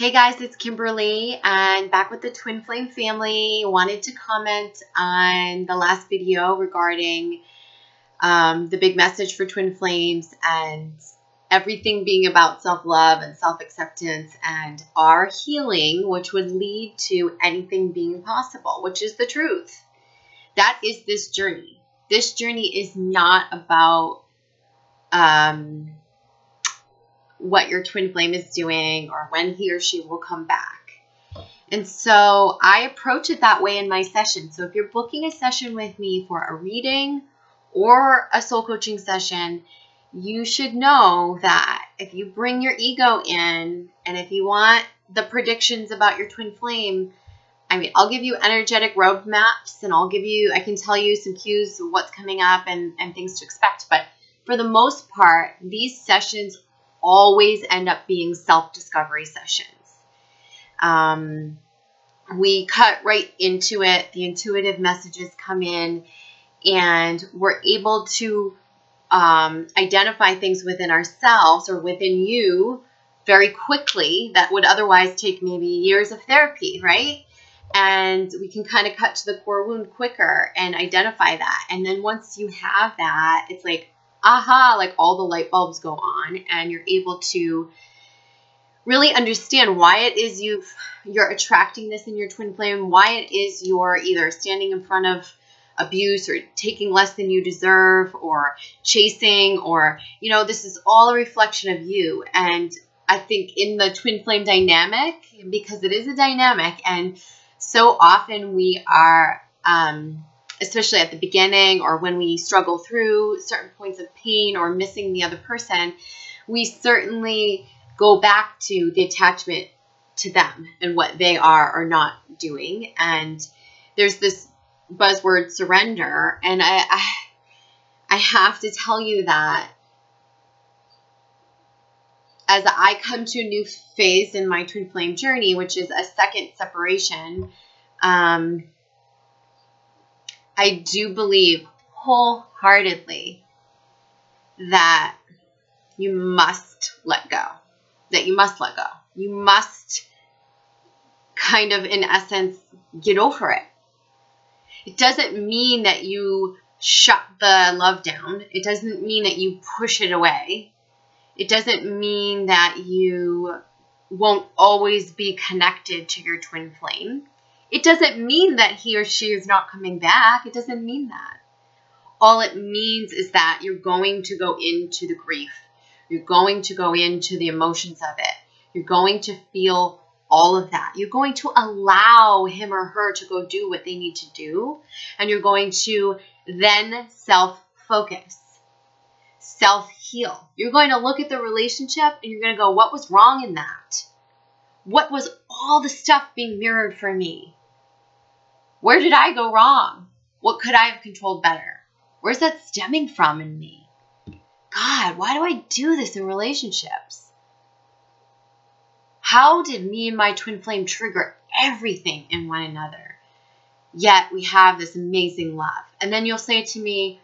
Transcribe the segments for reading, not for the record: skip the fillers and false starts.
Hey guys, it's Kimberly and back with the Twin Flame family. Wanted to comment on the last video regarding the big message for Twin Flames and everything being about self-love and self-acceptance and our healing, which would lead to anything being possible, which is the truth. That is this journey. This journey is not about what your twin flame is doing or when he or she will come back. And so I approach it that way in my session. So if you're booking a session with me for a reading or a soul coaching session, you should know that if you bring your ego in and if you want the predictions about your twin flame, I mean, I'll give you energetic roadmaps and I can tell you some cues of what's coming up and things to expect. But for the most part, these sessions always end up being self-discovery sessions. We cut right into it. The intuitive messages come in and we're able to identify things within ourselves or within you very quickly that would otherwise take maybe years of therapy, right? And we can kind of cut to the core wound quicker and identify that. And then once you have that, it's like, aha, like all the light bulbs go on and you're able to really understand why it is you're attracting this in your twin flame, why it is you're either standing in front of abuse or taking less than you deserve or chasing or, this is all a reflection of you. And I think in the twin flame dynamic, because it is a dynamic and so often we are, especially at the beginning or when we struggle through certain points of pain or missing the other person, we certainly go back to the attachment to them and what they are or not doing. And there's this buzzword surrender. And I have to tell you that as I come to a new phase in my twin flame journey, which is a second separation, I do believe wholeheartedly that you must let go, You must kind of, in essence, get over it. It doesn't mean that you shut the love down. It doesn't mean that you push it away. It doesn't mean that you won't always be connected to your twin flame. It doesn't mean that he or she is not coming back. It doesn't mean that. All it means is that you're going to go into the grief. You're going to go into the emotions of it. You're going to feel all of that. You're going to allow him or her to go do what they need to do. And you're going to then self-focus, self-heal. You're going to look at the relationship and you're going to go, what was wrong in that? What was all the stuff being mirrored for me? Where did I go wrong? What could I have controlled better? Where's that stemming from in me? God, why do I do this in relationships? How did me and my twin flame trigger everything in one another? Yet we have this amazing love. And then you'll say to me,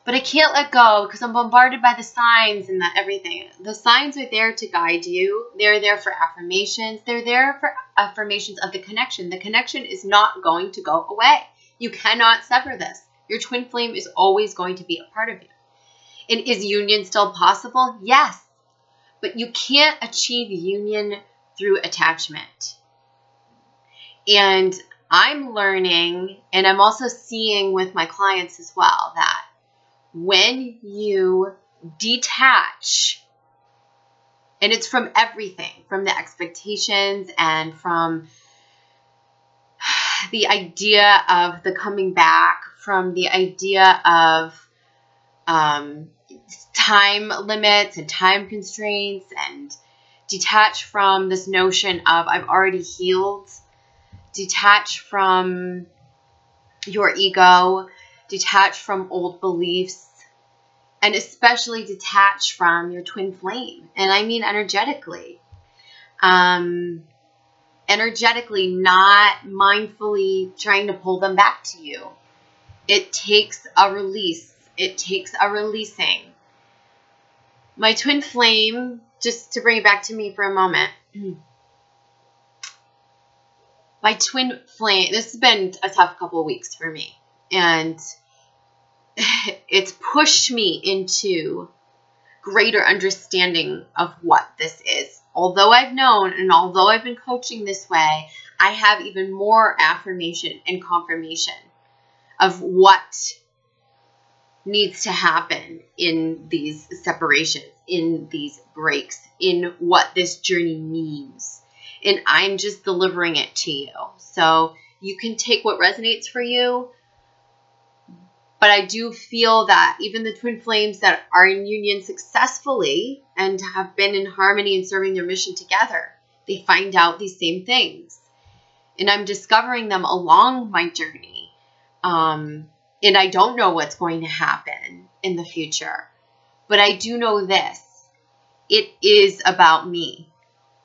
but I can't let go because I'm bombarded by the signs and that everything. The signs are there to guide you. They're there for affirmations. They're there for affirmations of the connection. The connection is not going to go away. You cannot sever this. Your twin flame is always going to be a part of you. And is union still possible? Yes. But you can't achieve union through attachment. And I'm learning, and I'm also seeing with my clients as well, that when you detach, and it's from everything, from the expectations and from the idea of the coming back, from the idea of time limits and time constraints, and detach from this notion of I've already healed, detach from your ego, detach from old beliefs, and especially detach from your twin flame. And I mean energetically. Energetically, not mindfully trying to pull them back to you. It takes a release. It takes a releasing. My twin flame, just to bring it back to me for a moment, my twin flame, this has been a tough couple of weeks for me. And it's pushed me into greater understanding of what this is. Although I've known and although I've been coaching this way, I have even more affirmation and confirmation of what needs to happen in these separations, in these breaks, in what this journey means. And I'm just delivering it to you. So you can take what resonates for you. But I do feel that even the twin flames that are in union successfully and have been in harmony and serving their mission together, they find out these same things. And I'm discovering them along my journey. And I don't know what's going to happen in the future. But I do know this. It is about me.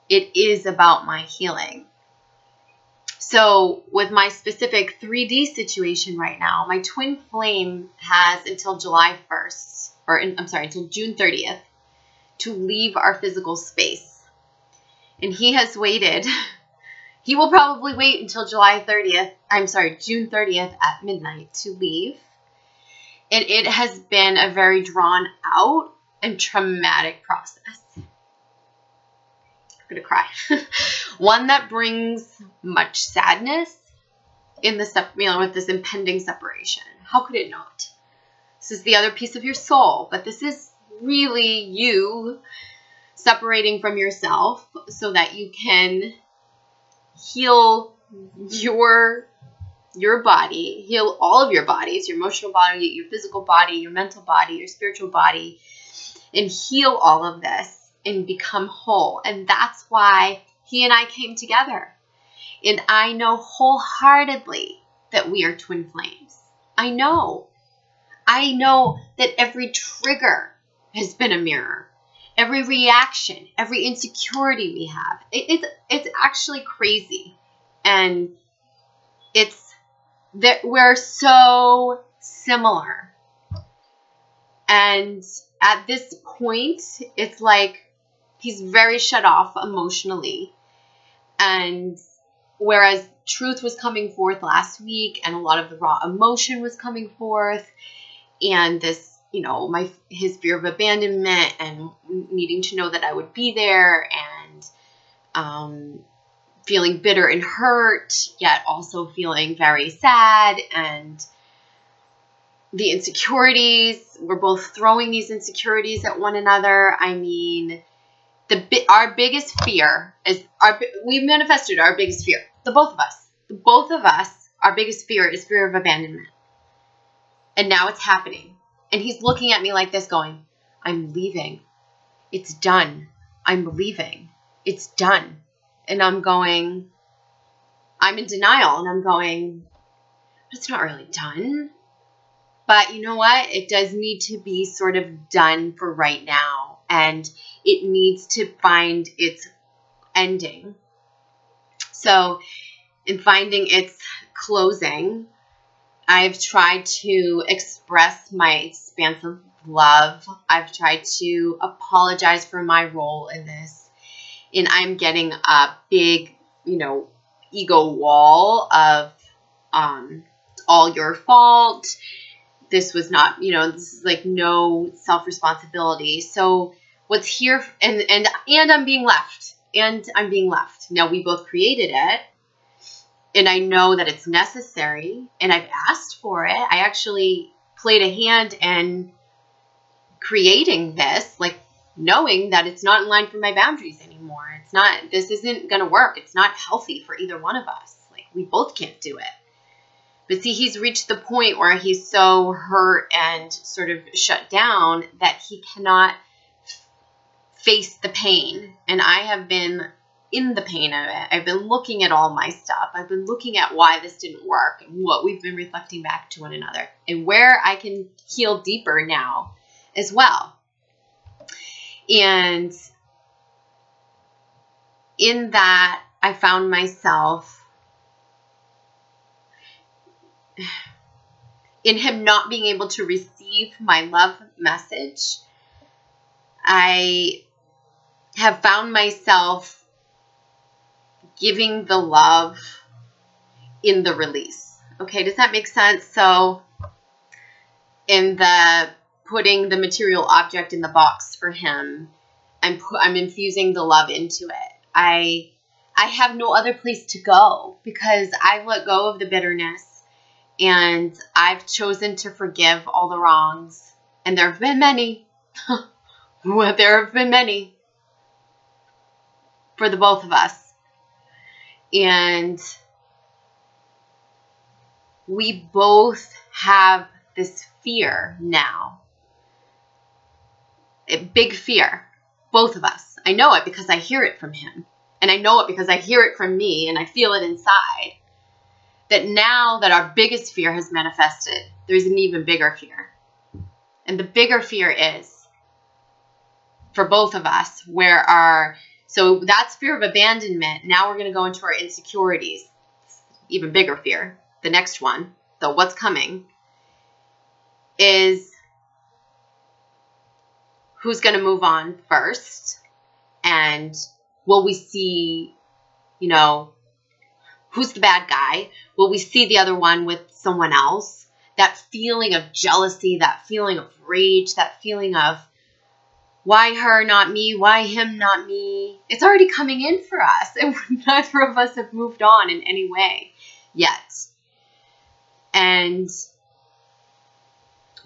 It is about my healing. So with my specific 3D situation right now, my twin flame has until July 1st, until June 30th to leave our physical space. And he has waited. He will probably wait until June 30th at midnight to leave. And it has been a very drawn out and traumatic process. I'm going to cry. One that brings much sadness in the with this impending separation. How could it not? This is the other piece of your soul, but this is really you separating from yourself so that you can heal your body, heal all of your bodies, your emotional body, your physical body, your mental body, your spiritual body, and heal all of this and become whole. And that's why he and I came together. And I know wholeheartedly that we are twin flames. I know that every trigger has been a mirror. Every reaction, every insecurity we have, it's actually crazy. And it's that we're so similar. And at this point, it's like he's very shut off emotionally. And whereas truth was coming forth last week and a lot of the raw emotion was coming forth, and this, his fear of abandonment and needing to know that I would be there, and feeling bitter and hurt, yet also feeling very sad, and the insecurities, we're both throwing these insecurities at one another. I mean, our biggest fear is, we manifested our biggest fear, the both of us, our biggest fear is fear of abandonment. And now it's happening. And he's looking at me like this going, I'm leaving. It's done. I'm leaving. It's done. And I'm going, I'm in denial. And I'm going, it's not really done. But you know what? It does need to be sort of done for right now. And it needs to find its ending. So in finding its closing, I've tried to express my expansive love. I've tried to apologize for my role in this. And I'm getting a big, ego wall of all your fault. This was not, this is like no self-responsibility. So what's here, and I'm being left. Now we both created it. And I know that it's necessary, and I've asked for it. I actually played a hand in creating this, like knowing that it's not in line for my boundaries anymore. This isn't going to work. It's not healthy for either one of us. Like, we both can't do it. But see, he's reached the point where he's so hurt and sort of shut down that he cannot face the pain. And I have been in the pain of it. I've been looking at all my stuff. I've been looking at why this didn't work and what we've been reflecting back to one another and where I can heal deeper now as well. And in that, I found myself in him not being able to receive my love message. I have found myself giving the love in the release. Okay, does that make sense? So in the putting the material object in the box for him, I'm infusing the love into it. I have no other place to go because I've let go of the bitterness and I've chosen to forgive all the wrongs. And there have been many. Well, there have been many for the both of us. And we both have this fear now. A big fear. Both of us. I know it because I hear it from him. And I know it because I hear it from me and I feel it inside. That now that our biggest fear has manifested, there's an even bigger fear. And the bigger fear is, for both of us, so that's fear of abandonment. Now we're going to go into our insecurities. Even bigger fear. The next one, though, what's coming, is who's going to move on first? And will we see, who's the bad guy? Will we see the other one with someone else? That feeling of jealousy, that feeling of rage, that feeling of why her, not me? Why him, not me? It's already coming in for us. And neither of us have moved on in any way yet. And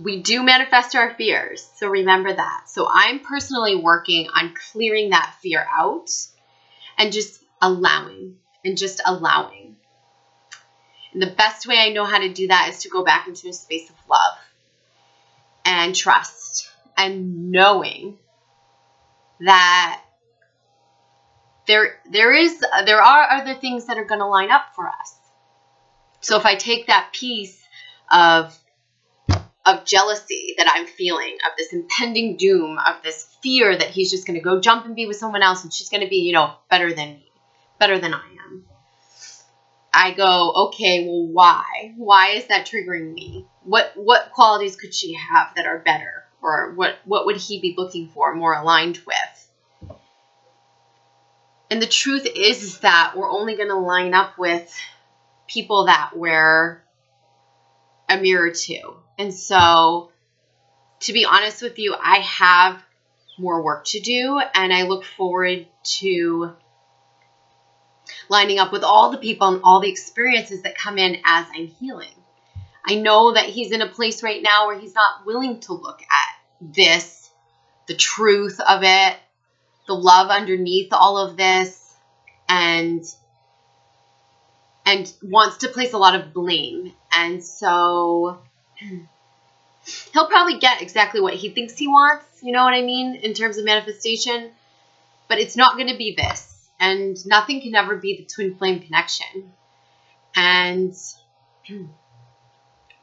we do manifest our fears. So remember that. So I'm personally working on clearing that fear out and just allowing. And the best way I know how to do that is to go back into a space of love and trust and knowing that there are other things that are going to line up for us. So if I take that piece of jealousy that I'm feeling, of this impending doom, of this fear that he's just going to go jump and be with someone else and she's going to be, better than me, better than I am. I go, okay, well, why? Why is that triggering me? What qualities could she have that are better? Or what would he be looking for, more aligned with? And the truth is that we're only going to line up with people that we're a mirror to. And so, to be honest with you, I have more work to do, and I look forward to lining up with all the people and all the experiences that come in as I'm healing. I know that he's in a place right now where he's not willing to look at this, the truth of it, the love underneath all of this, and wants to place a lot of blame. And so he'll probably get exactly what he thinks he wants, you know what I mean, in terms of manifestation. But it's not going to be this. And nothing can ever be the twin flame connection. And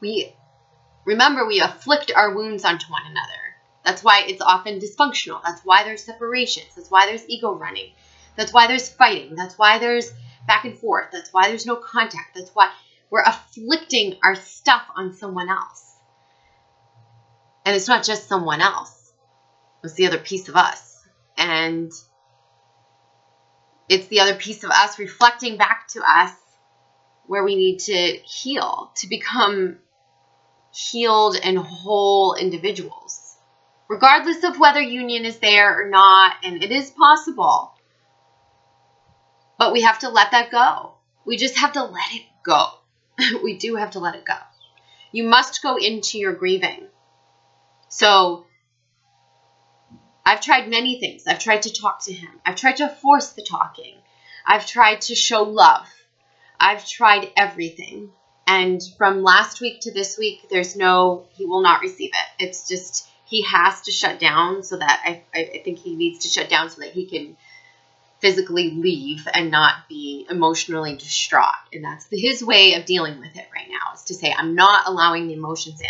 we afflict our wounds onto one another. That's why it's often dysfunctional. That's why there's separations. That's why there's ego running. That's why there's fighting. That's why there's back and forth. That's why there's no contact. That's why we're afflicting our stuff on someone else. And it's not just someone else. It's the other piece of us. And it's the other piece of us reflecting back to us where we need to heal, to become healed and whole individuals. Regardless of whether union is there or not, and it is possible. But we have to let that go. We just have to let it go. We do have to let it go. You must go into your grieving. So I've tried many things. I've tried to talk to him. I've tried to force the talking. I've tried to show love. I've tried everything. And from last week to this week, he will not receive it. It's just, he has to shut down so that, I think he needs to shut down so that he can physically leave and not be emotionally distraught. And that's his way of dealing with it right now, is to say, I'm not allowing the emotions in.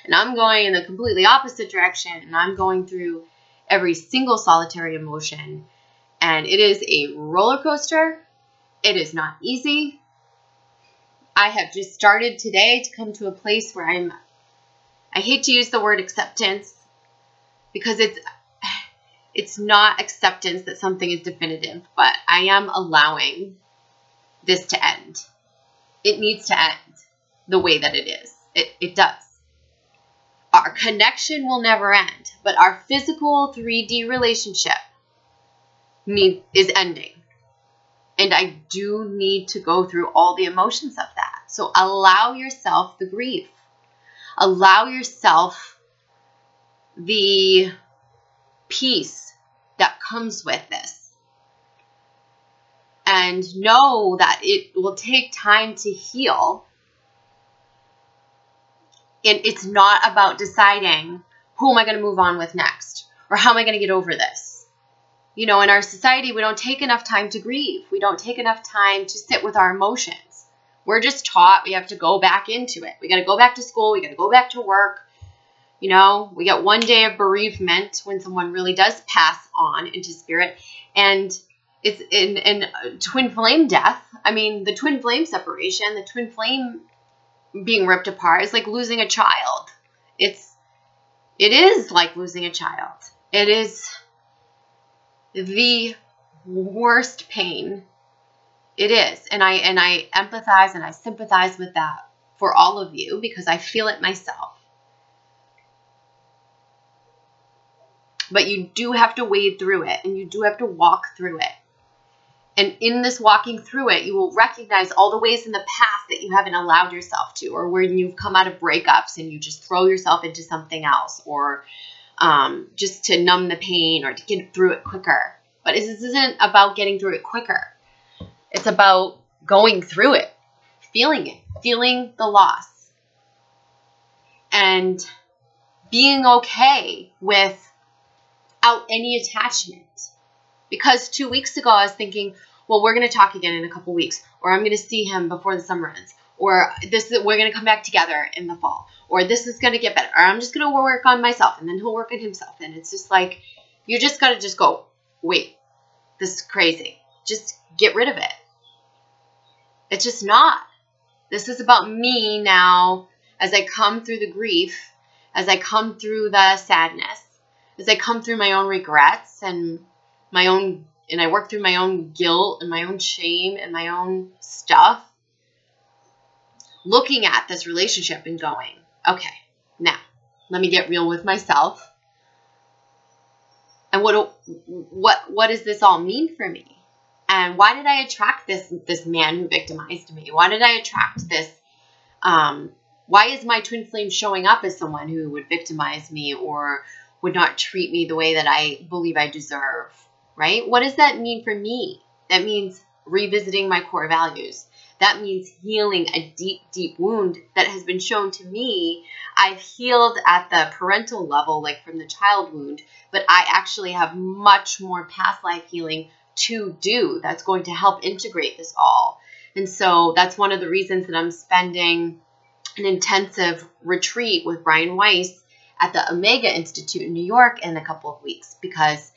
And I'm going in the completely opposite direction, and I'm going through every single solitary emotion. And it is a roller coaster. It is not easy. I have just started today to come to a place where I hate to use the word acceptance, because It's not acceptance that something is definitive, but I am allowing this to end. It needs to end the way that it is. It does. Our connection will never end, but our physical 3D relationship is ending. And I do need to go through all the emotions of that. So allow yourself the grief. Allow yourself the peace that comes with this. And know that it will take time to heal. And it's not about deciding, who am I going to move on with next? Or how am I going to get over this? You know, in our society, we don't take enough time to grieve. We don't take enough time to sit with our emotions. We're just taught we have to go back into it. We got to go back to school. We got to go back to work. You know, we get one day of bereavement when someone really does pass on into spirit. And it's in twin flame death. I mean, the twin flame separation, the twin flame being ripped apart is like losing a child. It is like losing a child. It is the worst pain. It is. And I empathize and I sympathize with that for all of you because I feel it myself. But you do have to wade through it and you do have to walk through it. And in this walking through it, you will recognize all the ways in the past that you haven't allowed yourself to, or when you've come out of breakups and you just throw yourself into something else, or just to numb the pain or to get through it quicker. But this isn't about getting through it quicker. It's about going through it, feeling the loss, and being okay without any attachment. Because 2 weeks ago, I was thinking, well, we're going to talk again in a couple weeks, or I'm going to see him before the summer ends, or we're going to come back together in the fall, or this is going to get better, or I'm just going to work on myself, and then he'll work on himself. And it's just like, you just got to just go, wait, this is crazy. Just get rid of it. It's just not. This is about me now as I come through the grief, as I come through the sadness, as I come through my own regrets and I work through my own guilt and my own shame and my own stuff, looking at this relationship and going, okay, now let me get real with myself. And what does this all mean for me? And why did I attract this man who victimized me? Why did I attract this? Why is my twin flame showing up as someone who would victimize me or would not treat me the way that I believe I deserve? Right? What does that mean for me? That means revisiting my core values. That means healing a deep, deep wound that has been shown to me. I've healed at the parental level, like from the child wound, but I actually have much more past life healing to do that's going to help integrate this all. And so that's one of the reasons that I'm spending an intensive retreat with Brian Weiss at the Omega Institute in New York in a couple of weeks, because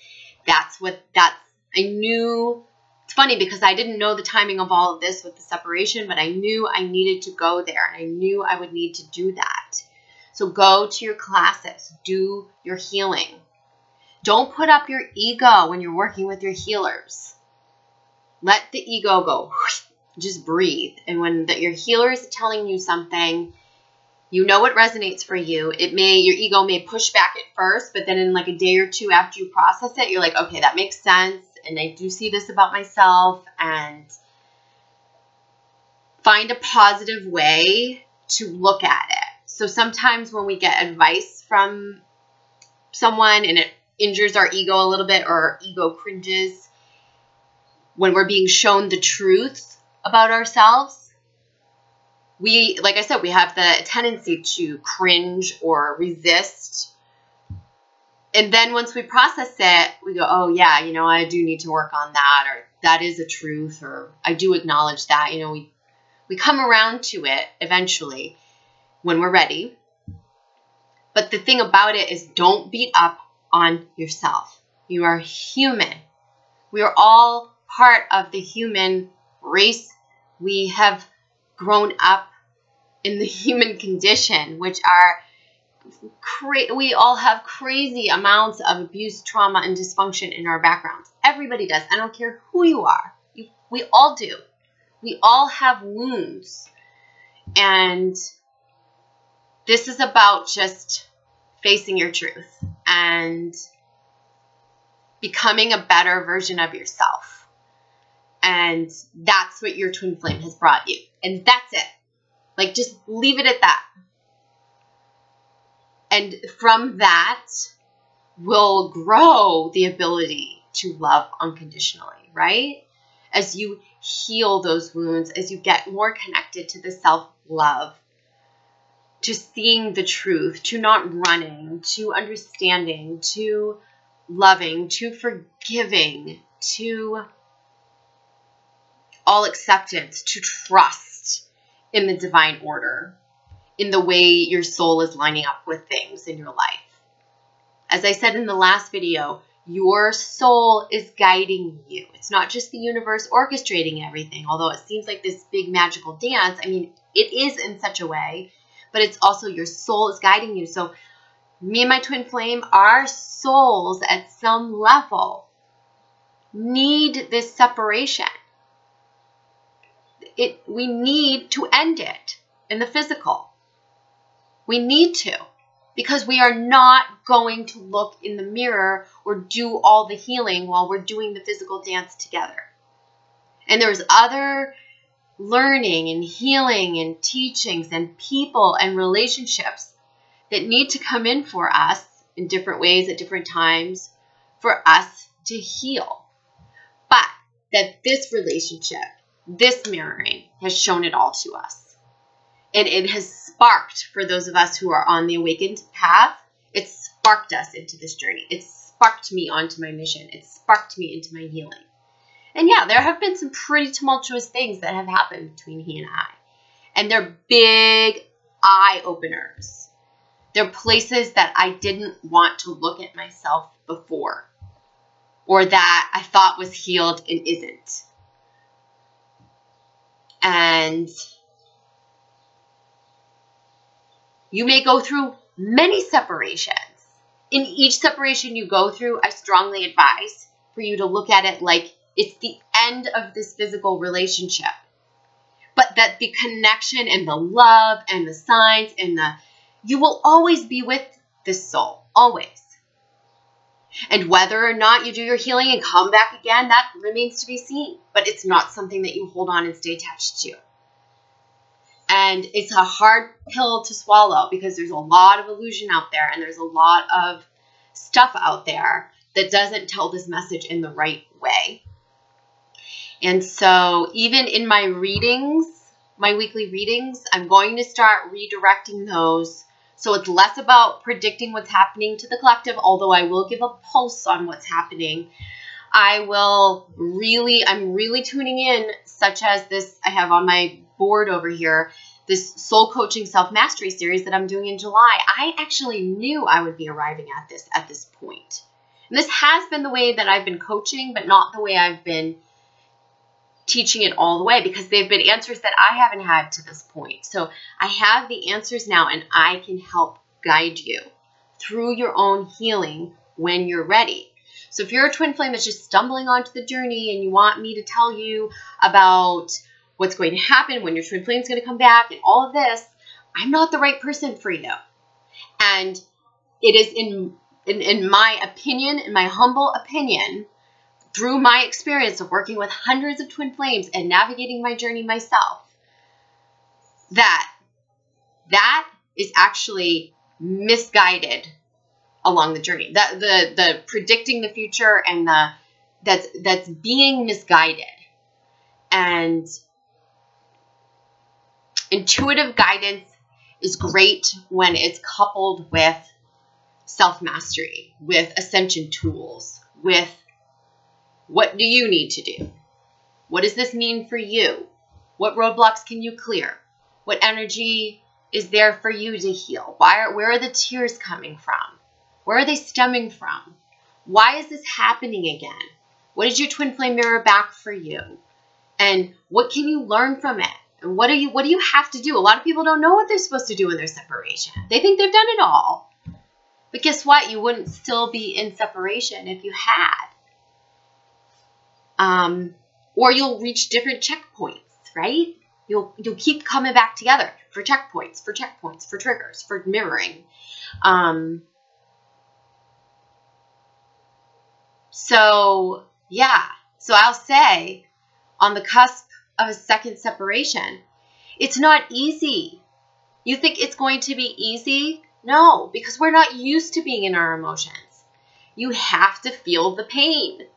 I knew. It's funny because I didn't know the timing of all of this with the separation, but I knew I needed to go there. And I knew I would need to do that. So go to your classes, do your healing. Don't put up your ego when you're working with your healers. Let the ego go. Just breathe. And when your healer is telling you something, you know it resonates for you. Your ego may push back at first, but then in like a day or two after you process it, you're like, okay, that makes sense. And I do see this about myself, and find a positive way to look at it. So sometimes when we get advice from someone and it injures our ego a little bit, or our ego cringes when we're being shown the truth about ourselves, like I said, we have the tendency to cringe or resist. And then once we process it, we go, oh yeah, I do need to work on that, or that is a truth, or I do acknowledge that. We come around to it eventually when we're ready. But the thing about it is, don't beat up on yourself. You are human. We are all part of the human race. We have grown up in the human condition, which are we all have crazy amounts of abuse, trauma, and dysfunction in our backgrounds. Everybody does. I don't care who you are. We all do. We all have wounds. And this is about just facing your truth and becoming a better version of yourself. And that's what your twin flame has brought you. And that's it. Like, just leave it at that. And from that will grow the ability to love unconditionally, right? As you heal those wounds, as you get more connected to the self-love, to seeing the truth, to not running, to understanding, to loving, to forgiving, to all acceptance, to trust in the divine order, in the way your soul is lining up with things in your life. As I said in the last video, your soul is guiding you. It's not just the universe orchestrating everything, although it seems like this big magical dance. I mean, it is in such a way, but it's also your soul is guiding you. So me and my twin flame, our souls at some level need this separation. We need to end it in the physical. We need to, because we are not going to look in the mirror or do all the healing while we're doing the physical dance together. And there's other learning and healing and teachings and people and relationships that need to come in for us in different ways at different times for us to heal. But that this relationship, this mirroring, has shown it all to us. And it has sparked, for those of us who are on the awakened path, it sparked us into this journey. It sparked me onto my mission. It sparked me into my healing. And yeah, there have been some pretty tumultuous things that have happened between he and I. And they're big eye-openers. They're places that I didn't want to look at myself before, or that I thought was healed and isn't. And you may go through many separations. In each separation you go through, I strongly advise for you to look at it like it's the end of this physical relationship. But that the connection and the love and the signs and you will always be with this soul. Always. And whether or not you do your healing and come back again, that remains to be seen. But it's not something that you hold on and stay attached to. And it's a hard pill to swallow because there's a lot of illusion out there and there's a lot of stuff out there that doesn't tell this message in the right way. And so even in my readings, my weekly readings, I'm going to start redirecting those. So it's less about predicting what's happening to the collective, although I will give a pulse on what's happening. I'm really tuning in, such as this I have on my board over here, this Soul Coaching Self-Mastery series that I'm doing in July. I actually knew I would be arriving at this point. And this has been the way that I've been coaching, but not the way I've been teaching it all the way, because they've been answers that I haven't had to this point. So I have the answers now, and I can help guide you through your own healing when you're ready. So if you're a twin flame that's just stumbling onto the journey and you want me to tell you about what's going to happen when your twin flame is going to come back and all of this, I'm not the right person for you. And it is in my opinion, in my humble opinion, through my experience of working with hundreds of twin flames and navigating my journey myself, that is actually misguided along the journey. That the predicting the future and that's being misguided. And intuitive guidance is great when it's coupled with self-mastery, with ascension tools, with what do you need to do? What does this mean for you? What roadblocks can you clear? What energy is there for you to heal? Where are the tears coming from? Where are they stemming from? Why is this happening again? What does your twin flame mirror back for you? And what can you learn from it? And what do you have to do? A lot of people don't know what they're supposed to do in their separation. They think they've done it all. But guess what? You wouldn't still be in separation if you had. Or you'll reach different checkpoints, right? You'll keep coming back together for checkpoints, for triggers, for mirroring. So I'll say, on the cusp of a second separation, it's not easy. You think it's going to be easy? No, because we're not used to being in our emotions. You have to feel the pain.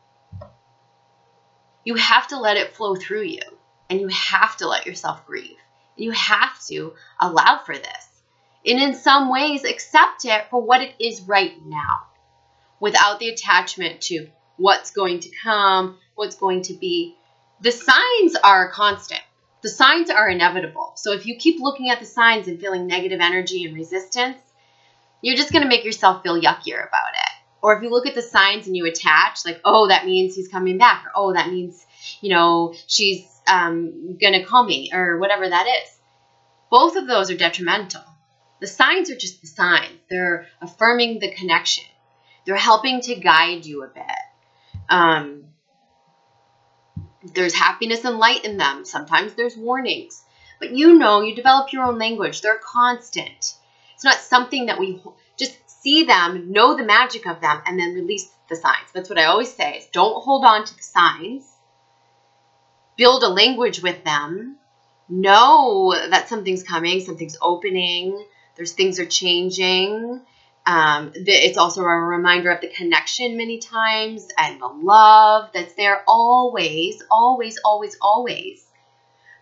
You have to let it flow through you, and you have to let yourself grieve. You have to allow for this, and in some ways accept it for what it is right now, without the attachment to what's going to come, what's going to be. The signs are constant. The signs are inevitable. So if you keep looking at the signs and feeling negative energy and resistance, you're just going to make yourself feel yuckier about it. Or if you look at the signs and you attach, like, oh, that means he's coming back, or oh, that means, she's going to call me, or whatever that is. Both of those are detrimental. The signs are just the signs. They're affirming the connection. They're helping to guide you a bit. There's happiness and light in them. Sometimes there's warnings. But you develop your own language. They're constant. It's not something that we just see them, know the magic of them, and then release the signs. That's what I always say, is don't hold on to the signs. Build a language with them. Know that something's coming, something's opening, things are changing. It's also a reminder of the connection many times, and the love that's there always, always, always, always.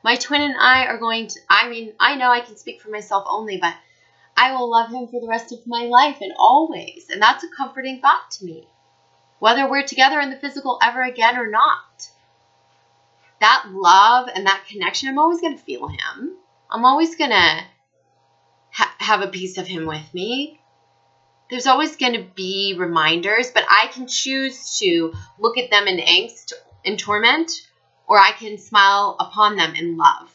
My twin and I are going to, I know I can speak for myself only, but I will love him for the rest of my life and always. And that's a comforting thought to me. Whether we're together in the physical ever again or not. That love and that connection, I'm always going to feel him. I'm always going to have a piece of him with me. There's always going to be reminders, but I can choose to look at them in angst and torment, or I can smile upon them in love.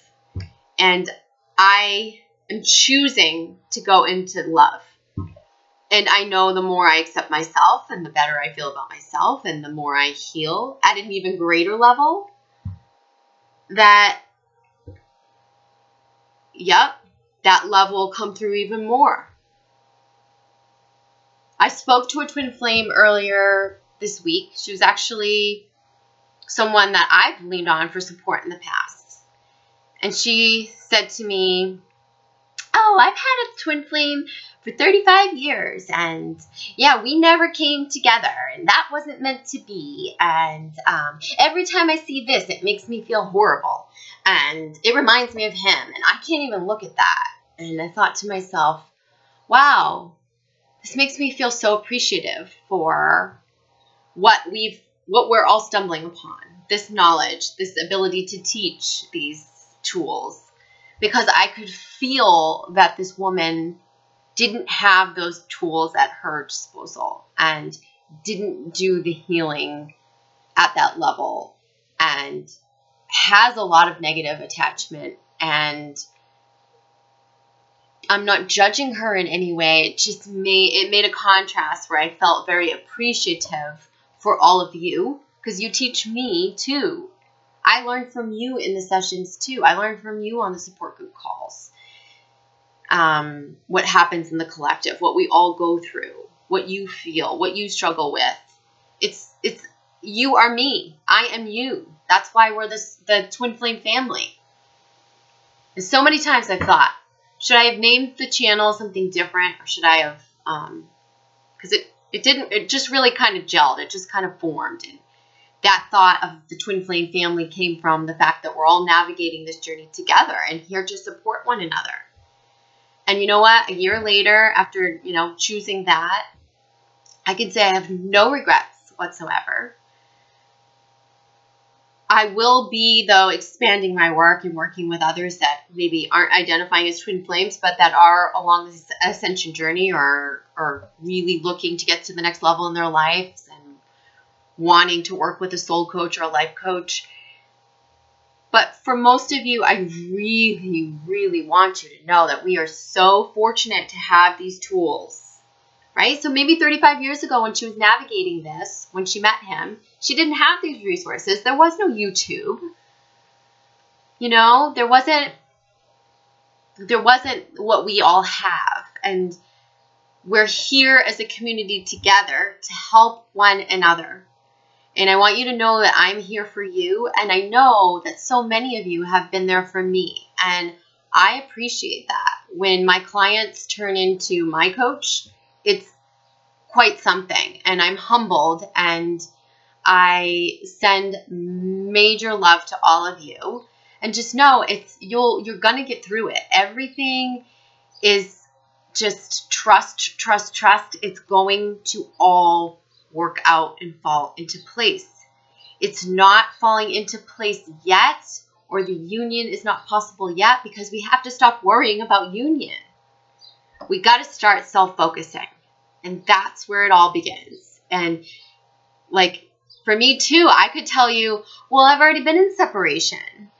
And I am choosing to go into love. And I know the more I accept myself and the better I feel about myself and the more I heal at an even greater level, that love will come through even more. I spoke to a twin flame earlier this week. She was actually someone that I've leaned on for support in the past. And she said to me, oh, I've had a twin flame for 35 years, and we never came together, and that wasn't meant to be, and every time I see this, it makes me feel horrible, and it reminds me of him, and I can't even look at that. And I thought to myself, wow, this makes me feel so appreciative for what we're all stumbling upon, this knowledge, this ability to teach these tools, because I could feel that this woman didn't have those tools at her disposal and didn't do the healing at that level and has a lot of negative attachment. And I'm not judging her in any way. It just made a contrast where I felt very appreciative for all of you, because you teach me too. I learned from you in the sessions too. I learned from you on the support group calls. What happens in the collective, what we all go through, what you feel, what you struggle with. It's you are me. I am you. That's why we're the twin flame family. And so many times I've thought, should I have named the channel something different, or should I have, because it just really kind of gelled. It just kind of formed. And that thought of the twin flame family came from the fact that we're all navigating this journey together and here to support one another. And you know what? A year later, after, choosing that, I can say I have no regrets whatsoever. I will be, though, expanding my work and working with others that maybe aren't identifying as twin flames, but that are along this ascension journey or really looking to get to the next level in their lives and wanting to work with a soul coach or a life coach. But for most of you, I really, really want you to know that we are so fortunate to have these tools, right? So maybe 35 years ago when she was navigating this, when she met him, she didn't have these resources. There was no YouTube. You know, there wasn't what we all have. And we're here as a community together to help one another. And I want you to know that I'm here for you. And I know that so many of you have been there for me. And I appreciate that. When my clients turn into my coach, it's quite something. And I'm humbled, and I send major love to all of you. And just know you're going to get through it. Everything is just trust. It's going to all work out and fall into place. It's not falling into place yet, or the union is not possible yet, because we have to stop worrying about union. We got to start self-focusing, and that's where it all begins. And like for me too, I could tell you, well, I've already been in separation.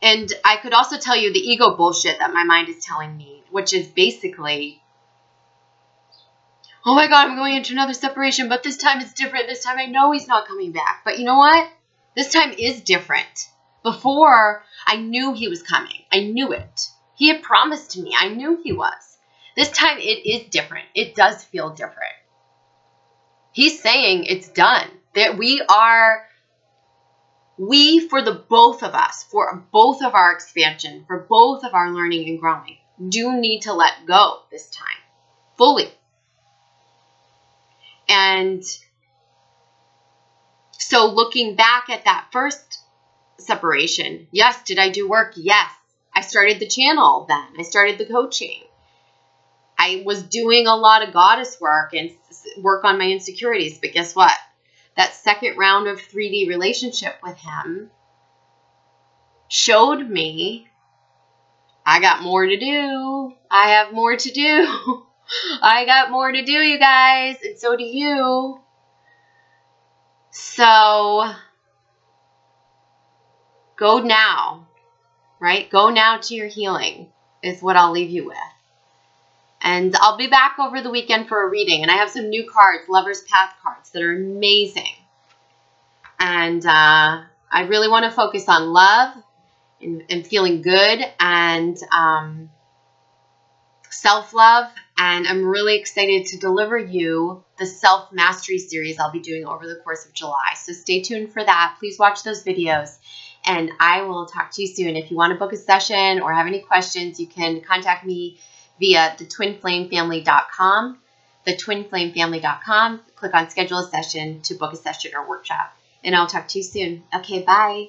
And I could also tell you the ego bullshit that my mind is telling me, which is basically, oh my God, I'm going into another separation, but this time it's different. This time I know he's not coming back. But you know what? This time is different. Before, I knew he was coming. I knew it. He had promised me. I knew he was. This time it is different. It does feel different. He's saying it's done. That for the both of us, for both of our expansion, for both of our learning and growing, do need to let go this time, fully. And so looking back at that first separation, yes, did I do work? Yes. I started the channel then. I started the coaching. I was doing a lot of goddess work and work on my insecurities, but guess what? That second round of 3D relationship with him showed me I got more to do. I have more to do. I got more to do, you guys, and so do you. So go now, right? Go now to your healing is what I'll leave you with. And I'll be back over the weekend for a reading. And I have some new cards, Lover's Path cards, that are amazing. And I really want to focus on love and feeling good and self-love. And I'm really excited to deliver you the self-mastery series I'll be doing over the course of July. So stay tuned for that. Please watch those videos. And I will talk to you soon. If you want to book a session or have any questions, you can contact me via thetwinflamefamily.com. Thetwinflamefamily.com. Click on schedule a session to book a session or workshop. And I'll talk to you soon. Okay, bye.